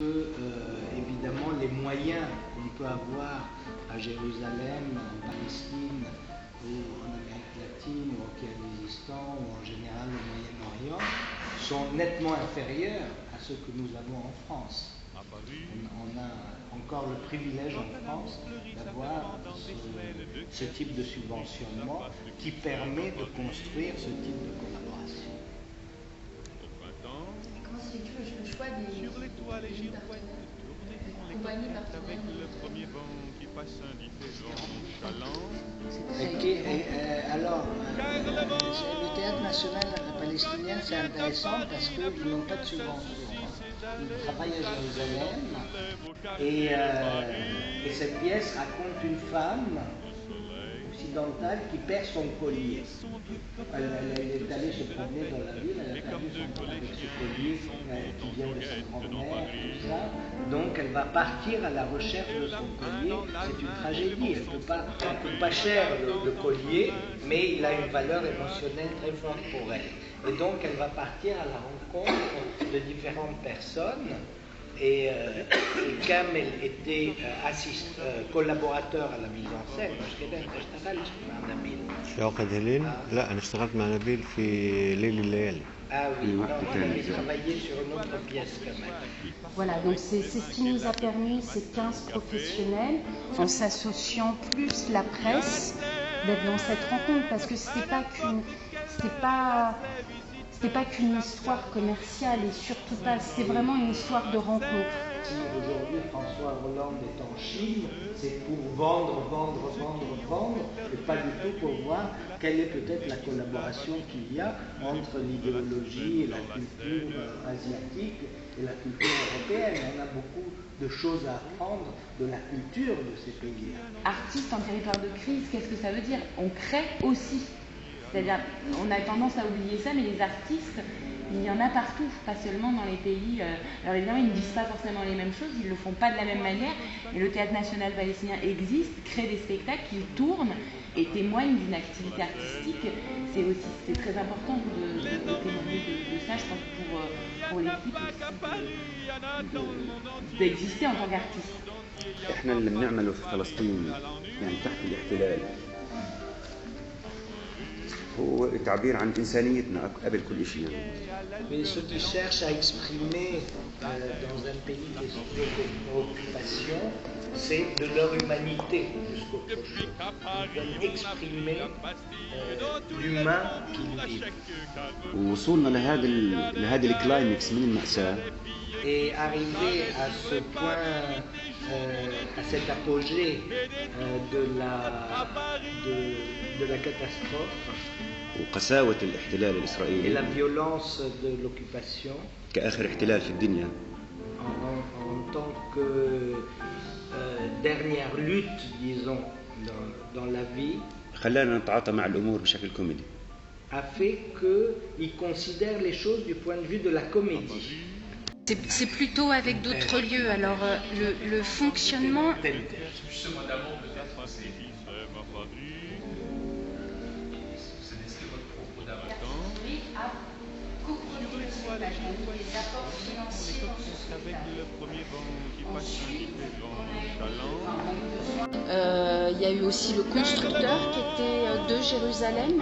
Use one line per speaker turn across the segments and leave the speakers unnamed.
Évidemment, les moyens qu'on peut avoir à Jérusalem, en Palestine, ou en Amérique latine, ou au Kyrgyzstan, ou en général au Moyen-Orient, sont nettement inférieurs à ceux que nous avons en France. On a encore le privilège en France d'avoir ce type de subventionnement qui permet de construire ce type de collaboration.
Comment se fait le choix des compagnies partenaires?
Alors, le théâtre national palestinien, c'est intéressant parce qu'ils n'ont pas de subvention. Ils travaillent à Jérusalem et cette pièce raconte une femme occidentale qui perd son collier. Elle est allée se promener dans la ville, elle a perdu avec ce collier qui vient de sa grand-mère, tout ça. Donc elle va partir à la recherche de son collier. C'est une tragédie, elle ne coûte pas cher le collier, mais il a une valeur émotionnelle très forte pour elle. Et donc elle va partir à la rencontre de différentes personnes. Et comme elle était collaborateur à la mise en scène,
في عقد هليل؟ لا أنا اشتغلت مع نبيل في ليل الليالي.
Ah oui, non, on avait travaillé sur une autre pièce quand même.
Voilà, donc c'est ce qui nous a permis, ces 15 professionnels, en s'associant plus la presse, d'être dans cette rencontre, parce que c'était pas qu'une histoire commerciale, et surtout pas, c'était vraiment une histoire de rencontre.
Si aujourd'hui François Hollande est en Chine, c'est pour vendre, et pas du tout pour voir quelle est peut-être la collaboration qu'il y a entre l'idéologie et la culture asiatique et la culture européenne. On a beaucoup de choses à apprendre de la culture de ces pays-là.
Artiste en territoire de crise, qu'est-ce que ça veut dire? On crée aussi. C'est-à-dire, on a tendance à oublier ça, mais les artistes, il y en a partout, pas seulement dans les pays. Alors évidemment, ils ne disent pas forcément les mêmes choses, ils ne le font pas de la même manière. Et le théâtre national palestinien existe, crée des spectacles, qui tournent et témoignent d'une activité artistique. C'est très important de témoigner de ça, je pense, pour l'équipe d'exister en tant qu'artiste.
احنا اللي بنعمله في فلسطين يعني تحت الاحتلال هو تعبير عن إنسانيتنا قبل كل شيء.
Mais ce qu'ils cherchent à exprimer dans un pays qui est sujet d'occupation, c'est de leur humanité plus qu'autre chose. Ils veulent exprimer l'humain qu'ils vivent.
ووصولنا لهذا الكلايمكس من المأساة.
Et arriver à ce point, à cet apogée de la catastrophe
وقساوة الاحتلال
et
الإسرائيلي
la violence de l'occupation
كآخر احتلال في الدنيا
en tant que dernière lutte, disons, dans la vie,
خلانا نتعاطى مع الأمور بشكل كوميدي.
a fait qu'ils considèrent les choses du point de vue de la comédie.
C'est plutôt avec d'autres lieux. Alors, le fonctionnement... Il y a eu aussi le constructeur qui était de Jérusalem.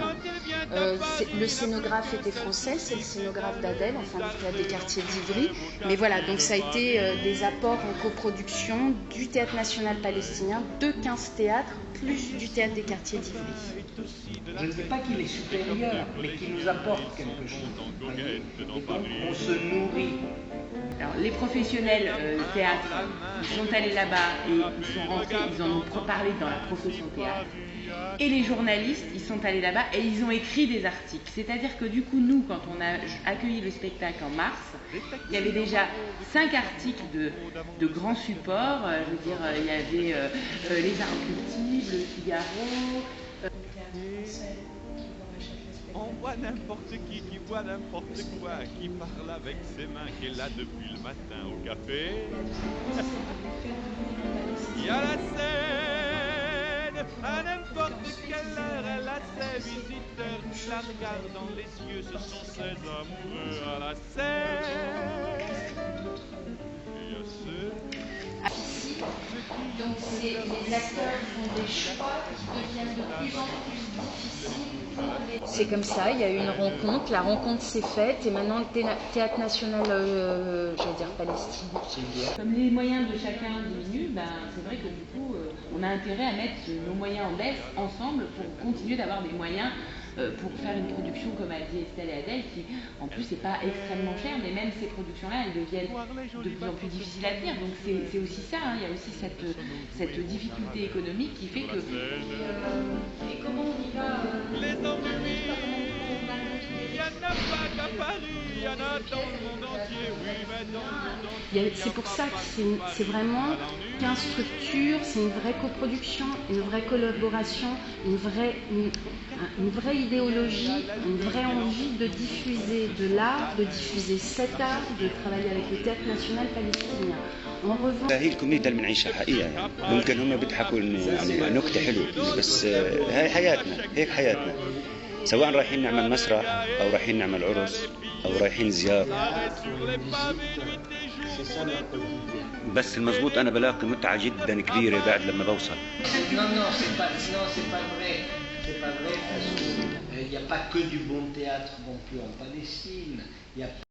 Le scénographe était français, c'est le scénographe d'Adel, enfin du théâtre des quartiers d'Ivry. Mais voilà, donc ça a été des apports en coproduction du théâtre national palestinien, de 15 théâtres, plus du théâtre des quartiers d'Ivry.
Je ne dis pas qu'il est supérieur, mais qu'il nous apporte quelque chose. Et donc on se nourrit.
Alors, les professionnels théâtre, ils sont allés là-bas et ils sont rentrés, ils en ont parlé dans la profession théâtre. Et les journalistes, ils sont allés là-bas et ils ont écrit des articles. C'est-à-dire que du coup, nous, quand on a accueilli le spectacle en mars, il y avait déjà 5 articles de grands supports. Je veux dire, il y avait Les Incultibles, Le Figaro.
On voit n'importe qui voit n'importe quoi, qui parle avec ses mains, qui est là depuis le matin au café. Il y a la scène, à n'importe quelle heure, elle a ses visiteurs qui la regardent dans les yeux, ce sont ses amoureux à la scène.
Donc les acteurs font des choix qui deviennent de plus en plus difficiles pour les...
C'est comme ça, il y a eu une rencontre, la rencontre s'est faite et maintenant le Théâtre National, j'allais dire Palestine.
Comme les moyens de chacun diminuent, c'est vrai que du coup, on a intérêt à mettre nos moyens en baisse ensemble pour continuer d'avoir des moyens pour faire une production, comme a dit Estelle et Adèle, qui en plus n'est pas extrêmement chère, mais même ces productions-là, elles deviennent de plus en plus difficiles à tenir. Donc c'est aussi ça, il y a aussi cette difficulté économique qui fait que...
Et comment on y va
Les ennuis, il n'y en a pas qu'à Paris, il y en a dans le monde entier, oui, mais dans le monde entier.
C'est pour ça que c'est vraiment 15 structures, c'est une vraie coproduction, une vraie collaboration, une vraie idéologie, une vraie envie de diffuser de l'art, de diffuser cet art, de travailler avec le Théâtre National palestinien. En revanche,
هي الكوميديا اللي بنعيشها حقيقة يعني ممكن هم بيضحكوا يعني نكتة حلوة بس هاي حياتنا هيك حياتنا سواء رايحين نعمل مسرح أو رايحين نعمل عرس أو رايحين زيارة بس المزبوط أنا بلاقي متعة جدا كبيرة بعد لما بوصل.
Non, c'est pas vrai. C'est pas vrai parce qu'il n'y a pas que du bon théâtre non plus en Palestine. Il y a